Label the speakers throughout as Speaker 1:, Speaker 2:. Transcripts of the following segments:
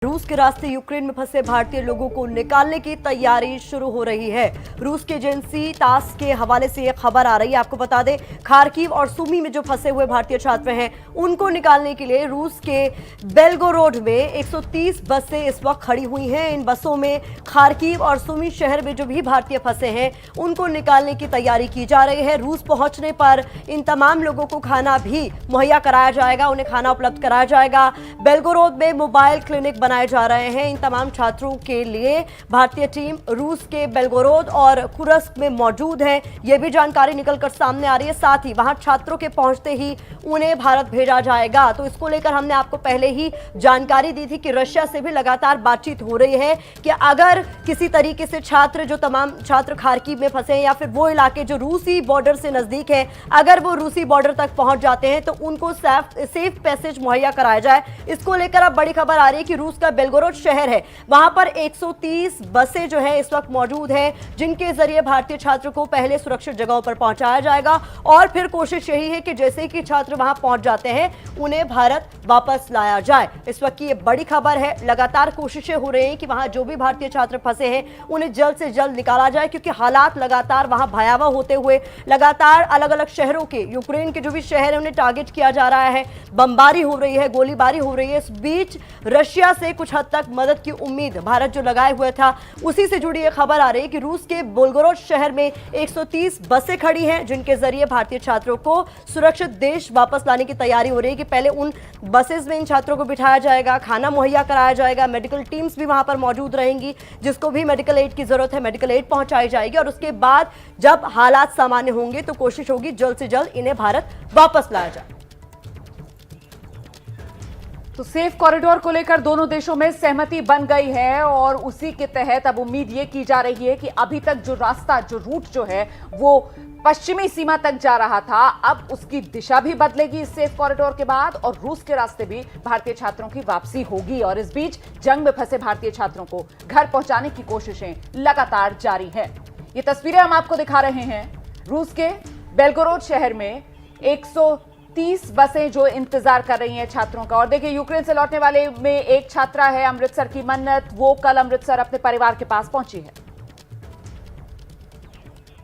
Speaker 1: रूस के रास्ते यूक्रेन में फंसे भारतीय लोगों को निकालने की तैयारी शुरू हो रही है। रूस की एजेंसी तास के हवाले से यह खबर आ रही है। आपको बता दें, खार्किव और सुमी में जो फंसे हुए भारतीय छात्र हैं उनको निकालने के लिए रूस के बेलगोरोड में 130 बसें इस वक्त खड़ी हुई हैं। इन बसों में खार्किव और सुमी शहर में जो भी भारतीय फंसे हैं उनको निकालने की तैयारी की जा रही है। रूस पहुंचने पर इन तमाम लोगों को खाना भी मुहैया कराया जाएगा, उन्हें खाना उपलब्ध कराया जाएगा। बेलगोरोद में मोबाइल क्लिनिक बनाए जा रहे हैं। इन तमाम छात्रों के लिए भारतीय टीम रूस के बेलगोरोद और कुर्स्क में मौजूद है। यह भी जानकारी निकलकर सामने आ रही है। साथ ही वहां छात्रों के पहुंचते ही उन्हें भारत भेजा जाएगा। तो इसको लेकर हमने आपको पहले ही जानकारी दी थी कि रशिया से भी लगातार बातचीत हो रही है कि अगर किसी तरीके से जो तमाम छात्र खार्किव में फंसे हैं या फिर वो इलाके जो रूसी बॉर्डर से नजदीक है, अगर वो रूसी बॉर्डर तक पहुंच जाते हैं तो उनको सेफ पैसेज मुहैया कराया जाए। इसको लेकर अब बड़ी खबर आ रही है कि रूस का बेलगोरोड शहर है, वहां पर 130 बसें जो है इस वक्त मौजूद है, जिनके जरिए भारतीय छात्रों को पहले सुरक्षित जगहों पर पहुंचाया जाएगा और फिर कोशिश यही है कि जैसे कि छात्र वहां पहुंच जाते हैं उन्हें भारत वापस लाया जाए। इस वक्त की ये बड़ी खबर है। लगातार कोशिशें हो रही हैं कि वहां जो भी भारतीय छात्र फंसे हैं उन्हें जल्द से जल्द निकाला जाए, क्योंकि हालात लगातार वहां भयावह होते हुए लगातार अलग अलग शहरों के, यूक्रेन के जो भी शहर है उन्हें टारगेट किया जा रहा है, बमबारी हो रही है, गोलीबारी हो रही है। इस बीच रशिया से कुछ हद तक मदद की उम्मीद भारत जो लगाए हुए था, उसी से जुड़ी यह खबर आ रही है कि रूस के बेलगोरोड शहर में 130 बसें खड़ी हैं, जिनके जरिए भारतीय छात्रों को सुरक्षित देश वापस लाने की तैयारी हो रही है कि पहले उन बसेस में इन छात्रों को बिठाया जाएगा, खाना मुहैया कराया जाएगा, मेडिकल टीम्स भी वहां पर मौजूद रहेंगी, जिसको भी मेडिकल एड की जरूरत है मेडिकल एड पहुंचाई जाएगी और उसके बाद जब हालात सामान्य होंगे तो कोशिश होगी जल्द से जल्द इन्हें भारत वापस लाया जाए।
Speaker 2: तो सेफ कॉरिडोर को लेकर दोनों देशों में सहमति बन गई है और उसी के तहत अब उम्मीद ये की जा रही है कि अभी तक जो रास्ता, जो रूट जो है वो पश्चिमी सीमा तक जा रहा था, अब उसकी दिशा भी बदलेगी इस सेफ कॉरिडोर के बाद और रूस के रास्ते भी भारतीय छात्रों की वापसी होगी। और इस बीच जंग में फंसे भारतीय छात्रों को घर पहुंचाने की कोशिशें लगातार जारी हैं। ये तस्वीरें हम आपको दिखा रहे हैं रूस के बेलगोरोड शहर में 130 बसें जो इंतजार कर रही हैं छात्रों का। और देखिए, यूक्रेन से लौटने वाले में एक छात्रा है अमृतसर की मन्नत, वो कल अमृतसर अपने परिवार के पास पहुंची है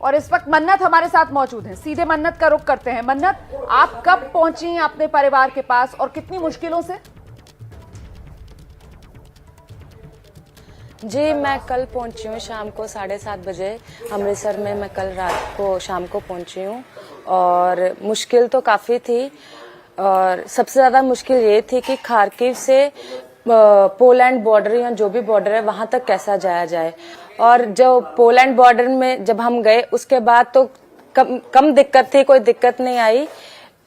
Speaker 2: और इस वक्त मन्नत हमारे साथ मौजूद है। सीधे मन्नत का रुख करते हैं। मन्नत, आप कब पहुंची अपने परिवार के पास और कितनी मुश्किलों से?
Speaker 3: जी, मैं कल पहुंची हूँ शाम को 7:30 बजे अमृतसर में। मैं कल रात को शाम को पहुंची हूँ और मुश्किल तो काफ़ी थी और सबसे ज़्यादा मुश्किल ये थी कि खार्किव से पोलैंड बॉर्डर या जो भी बॉर्डर है वहाँ तक कैसा जाया जाए। और जो पोलैंड बॉर्डर में जब हम गए उसके बाद तो कम दिक्कत थी, कोई दिक्कत नहीं आई।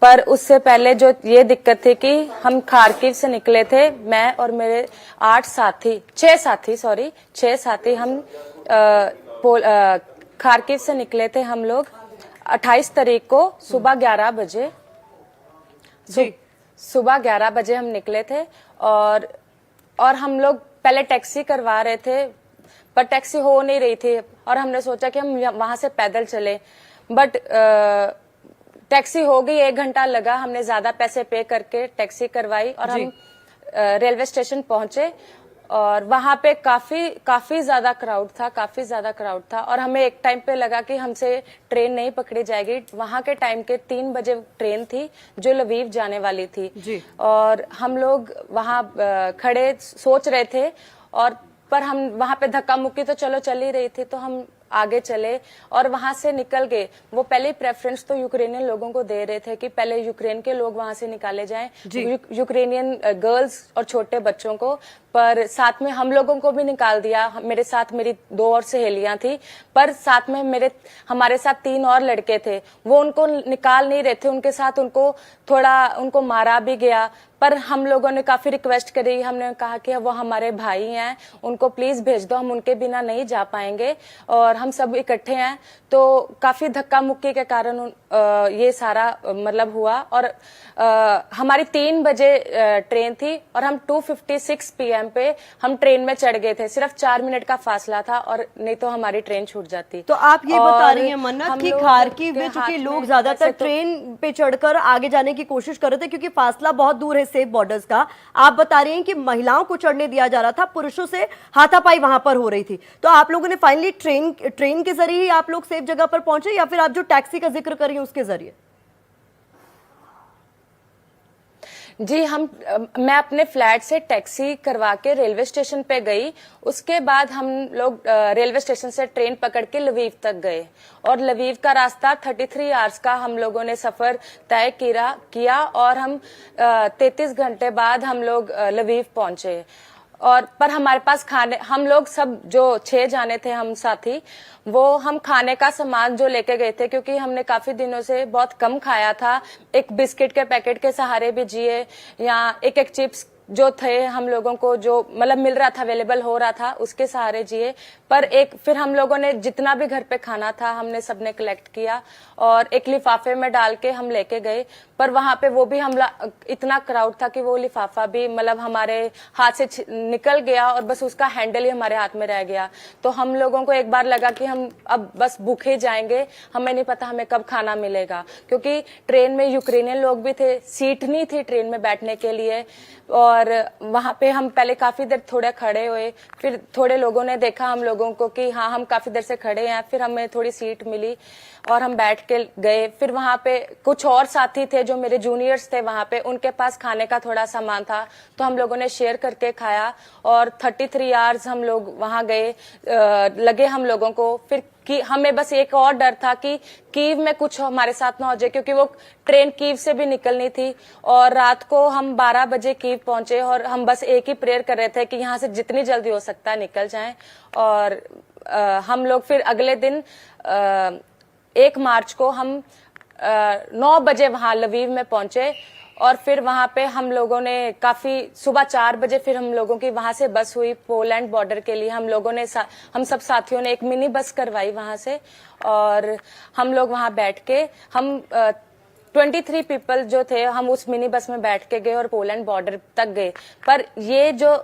Speaker 3: पर उससे पहले जो ये दिक्कत थी कि हम खार्किव से निकले थे, मैं और मेरे 6 साथी हम खार्किव से निकले थे। हम लोग 28 तारीख को सुबह 11 बजे हम निकले थे और हम लोग पहले टैक्सी करवा रहे थे पर टैक्सी हो नहीं रही थी और हमने सोचा कि हम वहां से पैदल चले, बट टैक्सी हो गई। 1 घंटा लगा, हमने ज्यादा पैसे पे करके टैक्सी करवाई और हम रेलवे स्टेशन पहुंचे और वहां पे काफी ज्यादा क्राउड था और हमें एक टाइम पे लगा कि हमसे ट्रेन नहीं पकड़ी जाएगी। वहां के टाइम के 3 बजे ट्रेन थी जो लवीव जाने वाली थी जी। और हम लोग वहां खड़े सोच रहे थे पर हम वहां पे धक्का मुक्की तो चलो चल ही रही थी, तो हम आगे चले और वहां से निकल गए। वो पहले प्रेफरेंस तो यूक्रेनियन लोगों को दे रहे थे कि पहले यूक्रेन के लोग वहां से निकाले जाएं, यूक्रेनियन गर्ल्स और छोटे बच्चों को, पर साथ में हम लोगों को भी निकाल दिया। मेरे साथ मेरी 2 और सहेलियां थी, पर साथ में हमारे साथ 3 और लड़के थे, वो उनको निकाल नहीं रहे थे। उनके साथ उनको मारा भी गया, पर हम लोगों ने काफी रिक्वेस्ट करी। हमने कहा कि वो हमारे भाई हैं, उनको प्लीज भेज दो, हम उनके बिना नहीं जा पाएंगे और हम सब इकट्ठे हैं। तो काफी धक्का मुक्की के कारण ये सारा मतलब हुआ और हमारी 3 बजे ट्रेन थी और हम 2:56 PM पे हम ट्रेन में चढ़ गए थे। सिर्फ 4 मिनट का फासला था और नहीं तो हमारी ट्रेन छूट जाती।
Speaker 1: तो आप ये बता रही हैं मन्नत कि खार्किव में चूंकि लोग ज्यादातर ट्रेन पे चढ़कर आगे जाने की कोशिश कर रहे थे क्योंकि फासला बहुत दूर है, सेफ बॉर्डर्स का, आप बता रही हैं कि महिलाओं को चढ़ने दिया जा रहा था, पुरुषों से हाथापाई वहां पर हो रही थी। तो आप लोगों ने फाइनली ट्रेन के जरिए ही आप लोग सेफ जगह पर पहुंचे या फिर आप जो टैक्सी का जिक्र कर रही हैं उसके जरिए?
Speaker 3: जी मैं अपने फ्लैट से टैक्सी करवा के रेलवे स्टेशन पे गई। उसके बाद हम लोग रेलवे स्टेशन से ट्रेन पकड़ के लवीव तक गए और लवीव का रास्ता 33 आवर्स का हम लोगों ने सफर तय किया और हम 33 घंटे बाद हम लोग लवीव पहुंचे। और पर हमारे पास खाने, हम लोग सब जो 6 जाने थे हम साथी, वो हम खाने का सामान जो लेके गए थे, क्योंकि हमने काफी दिनों से बहुत कम खाया था, एक बिस्किट के पैकेट के सहारे भी जिए, या एक चिप्स जो थे हम लोगों को जो मतलब मिल रहा था, अवेलेबल हो रहा था, उसके सहारे जिए। पर फिर हम लोगों ने जितना भी घर पे खाना था हमने सबने कलेक्ट किया और एक लिफाफे में डाल के हम लेके गए। पर वहां पे वो भी इतना क्राउड था कि वो लिफाफा भी मतलब हमारे हाथ से निकल गया और बस उसका हैंडल ही हमारे हाथ में रह गया। तो हम लोगों को एक बार लगा कि हम अब बस भूखे जाएंगे, हमें नहीं पता हमें कब खाना मिलेगा, क्योंकि ट्रेन में यूक्रेनियन लोग भी थे, सीट नहीं थी ट्रेन में बैठने के लिए। और वहां पे हम पहले काफी देर थोड़े खड़े हुए, फिर थोड़े लोगों ने देखा हम लोगों को कि हाँ हम काफी देर से खड़े हैं, फिर हमें थोड़ी सीट मिली और हम बैठ के गए। फिर वहां पे कुछ और साथी थे जो मेरे जूनियर्स थे वहां पे, उनके पास खाने का थोड़ा सामान था, तो हम लोगों ने शेयर करके खाया और 33 आवर्स हम लोग वहां गए लगे हम लोगों को। फिर कि हमें बस एक और डर था कि कीव में कुछ हमारे साथ ना हो जाए, क्योंकि वो ट्रेन कीव से भी निकलनी थी और रात को हम 12 बजे कीव पहुंचे और हम बस एक ही प्रेयर कर रहे थे कि यहाँ से जितनी जल्दी हो सकता है निकल जाएं। और हम लोग फिर अगले दिन 1 मार्च को हम 9 बजे वहां लवीव में पहुंचे और फिर वहां पे हम लोगों ने काफी सुबह 4 बजे फिर हम लोगों की वहां से बस हुई पोलैंड बॉर्डर के लिए। हम लोगों ने हम सब साथियों ने एक मिनी बस करवाई वहां से और हम लोग वहां बैठ के हम 23 पीपल जो थे हम उस मिनी बस में बैठ के गए और पोलैंड बॉर्डर तक गए। पर ये जो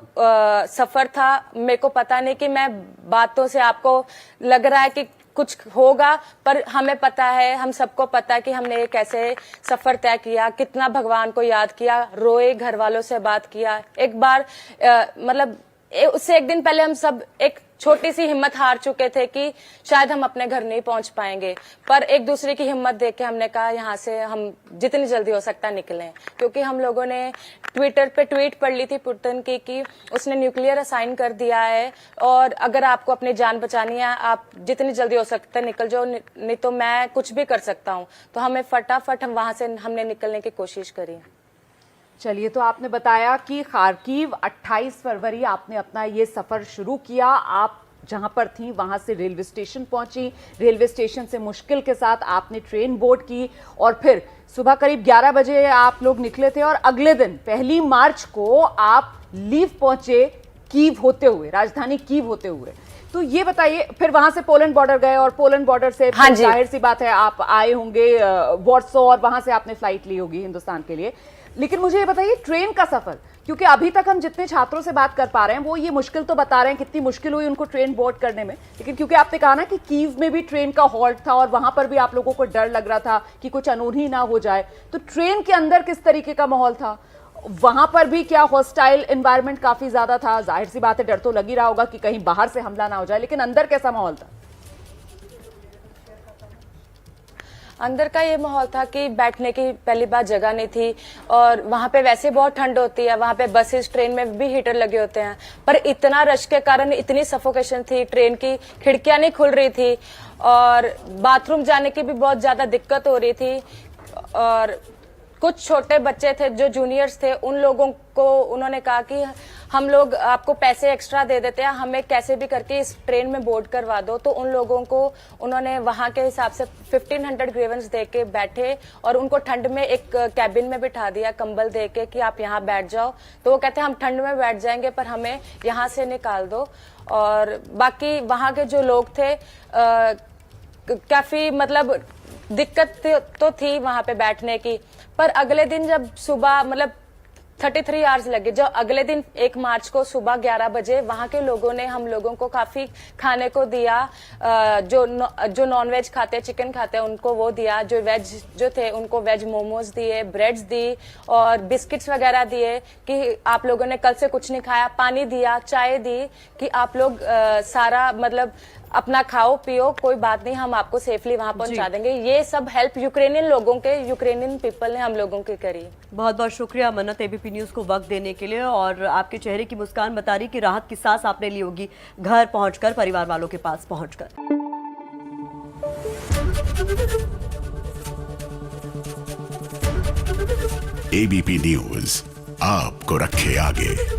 Speaker 3: सफर था, मेरे को पता नहीं कि मैं बातों से आपको लग रहा है कि कुछ होगा, पर हमें पता है, हम सबको पता है कि हमने एक कैसे सफर तय किया, कितना भगवान को याद किया, रोए, घर वालों से बात किया। एक बार मतलब उससे एक दिन पहले हम सब एक छोटी सी हिम्मत हार चुके थे कि शायद हम अपने घर नहीं पहुंच पाएंगे, पर एक दूसरे की हिम्मत देख के हमने कहा यहाँ से हम जितनी जल्दी हो सकता निकलें। क्योंकि हम लोगों ने ट्विटर पे ट्वीट पढ़ ली थी पुतिन की कि उसने न्यूक्लियर असाइन कर दिया है और अगर आपको अपनी जान बचानी है आप जितनी जल्दी हो सकता है निकल जाओ, नहीं तो मैं कुछ भी कर सकता हूँ। तो हमें फटाफट हम वहां से हमने निकलने की कोशिश करी।
Speaker 2: चलिए, तो आपने बताया कि खार्किव 28 फरवरी आपने अपना ये सफर शुरू किया, आप जहां पर थी वहां से रेलवे स्टेशन पहुंची, रेलवे स्टेशन से मुश्किल के साथ आपने ट्रेन बोर्ड की और फिर सुबह करीब 11 बजे आप लोग निकले थे और अगले दिन 1 मार्च को आप लीव पहुंचे कीव होते हुए, राजधानी कीव होते हुए। तो ये बताइए, फिर वहां से पोलैंड बॉर्डर गए और पोलैंड बॉर्डर से जाहिर सी बात है आप आए होंगे वॉर्सो और वहां से आपने फ्लाइट ली होगी हिंदुस्तान के लिए। लेकिन मुझे ये बताइए ट्रेन का सफर, क्योंकि अभी तक हम जितने छात्रों से बात कर पा रहे हैं वो ये मुश्किल तो बता रहे हैं कितनी मुश्किल हुई उनको ट्रेन बोर्ड करने में, लेकिन क्योंकि आपने कहा ना कि कीव में भी ट्रेन का हॉल्ट था और वहां पर भी आप लोगों को डर लग रहा था कि कुछ अनहोनी ना हो जाए, तो ट्रेन के अंदर किस तरीके का माहौल था? वहां पर भी क्या हॉस्टाइल एनवायरनमेंट काफी ज्यादा था? जाहिर सी बात है डर तो लग ही रहा होगा कि कहीं बाहर से हमला ना हो जाए, लेकिन अंदर कैसा माहौल था?
Speaker 3: अंदर का ये माहौल था कि बैठने की पहली बार जगह नहीं थी और वहां पे वैसे बहुत ठंड होती है, वहां पे बसेस ट्रेन में भी हीटर लगे होते हैं, पर इतना रश के कारण इतनी सफोकेशन थी, ट्रेन की खिड़कियां नहीं खुल रही थी और बाथरूम जाने की भी बहुत ज्यादा दिक्कत हो रही थी। और कुछ छोटे बच्चे थे जो जूनियर्स थे, उन लोगों को उन्होंने कहा कि हम लोग आपको पैसे एक्स्ट्रा दे देते हैं, हमें कैसे भी करके इस ट्रेन में बोर्ड करवा दो। तो उन लोगों को उन्होंने वहां के हिसाब से 1500 ग्रीवेंस दे के बैठे और उनको ठंड में एक कैबिन में बिठा दिया कंबल दे के कि आप यहाँ बैठ जाओ। तो वो कहते हैं हम ठंड में बैठ जाएंगे पर हमें यहाँ से निकाल दो। और बाकी वहां के जो लोग थे काफी मतलब दिक्कत तो थी वहां पे बैठने की। पर अगले दिन जब सुबह मतलब 33 आवर्स लगे। जो अगले दिन 1 मार्च को सुबह 11 बजे वहां के लोगों ने हम लोगों को काफी खाने को दिया। जो नॉन वेज खाते, चिकन खाते, उनको वो दिया। जो वेज जो थे उनको वेज मोमोज दिए, ब्रेड्स दी और बिस्किट्स वगैरह दिए कि आप लोगों ने कल से कुछ नहीं खाया। पानी दिया, चाय दी कि आप लोग सारा मतलब अपना खाओ पियो, कोई बात नहीं, हम आपको सेफली वहां पहुंचा देंगे। ये सब हेल्प यूक्रेनियन पीपल ने हम लोगों की करी।
Speaker 1: बहुत बहुत शुक्रिया मन्नत, एबीपी न्यूज को वक्त देने के लिए। और आपके चेहरे की मुस्कान बता रही कि राहत की सांस आपने ली होगी घर पहुंचकर, परिवार वालों के पास पहुंचकर।
Speaker 4: एबीपी न्यूज आपको रखे आगे।